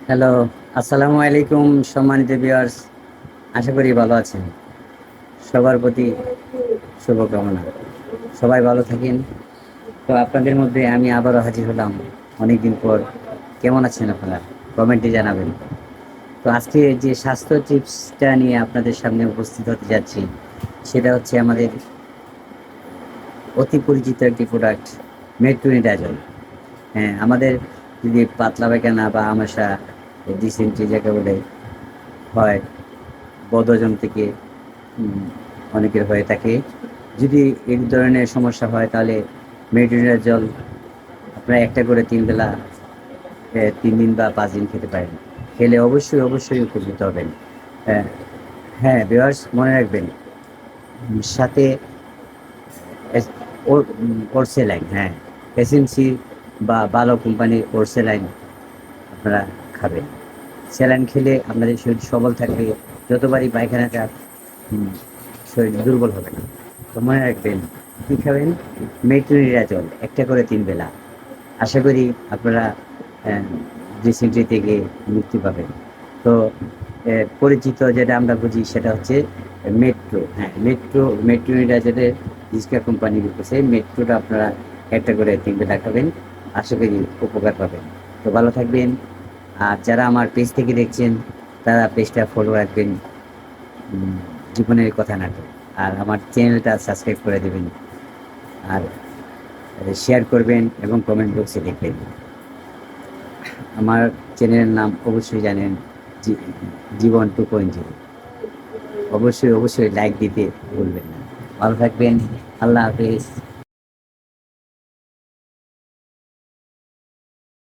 Hello, আসসালামু আলাইকুম সম্মানিত ভিউয়ার্স। আশা করি ভালো আছেন। সবার প্রতি শুভকামনা। সবাই ভালো থাকেন। তো আপনাদের মধ্যে আমি আবারও হাজির হলাম অনেকদিন পর। কেমন আছেন আপনারা? কমেন্টে জানাবেন। তো আজকে যে স্বাস্থ্য টিপসটা নিয়ে আপনাদের সামনে উপস্থিত হতে যাচ্ছি, সেটা হচ্ছে আমাদের অতি পরিচিত একটি প্রোডাক্ট মেট্রোনিডাজল। হ্যাঁ, আমাদের যদি পাতলা পায়খানা বা আমাশা, ডিসেন্ট্রি যাকে বলে হয়, বদহজম থেকে অনেকের হয়ে থাকে। যদি এই ধরনের সমস্যা হয় তাহলে মেডিটের জল আপনারা একটা করে ৩ বেলা ৩ দিন বা ৫ দিন খেতে পারেন। খেলে অবশ্যই উপকৃত হবেন। হ্যাঁ, হ্যাঁ ভিউয়ার্স মনে রাখবেন, সাথে এস ওরসেলাইন, হ্যাঁ, এসএমসি বা ভালো কোম্পানির ওরসেলাইন আপনারা খাবেন। স্যালাইন খেলে আপনাদের শরীর সবল থাকবে। যতবারই পায়খানা যাক, শরীর দুর্বল হবে না। তো মনে রাখবেন, কী খাবেন? মেট্রোনিডাজল একটা করে ৩ বেলা। আশা করি আপনারা ডিসেন্ট্রি থেকে মুক্তি পাবেন। তো পরিচিত যেটা আমরা বুঝি সেটা হচ্ছে মেট্রো। হ্যাঁ, মেট্রোনিডাজলের রিক্সা কোম্পানি করতেছে। মেট্রোটা আপনারা একটা করে ৩ বেলা খাবেন। আশা করি উপকার পাবেন। তো ভালো থাকবেন। আর যারা আমার পেজ থেকে দেখছেন তারা পেজটা ফলো রাখবেন, জীবনের কথা নাটক। আর আমার চ্যানেলটা সাবস্ক্রাইব করে দেবেন। আর শেয়ার করবেন এবং কমেন্ট বক্সে লিখবেন। আমার চ্যানেলের নাম অবশ্যই জানেন, জীবন 2.0। অবশ্যই লাইক দিতে ভুলবেন না। ভালো থাকবেন। আল্লাহ হাফেজ।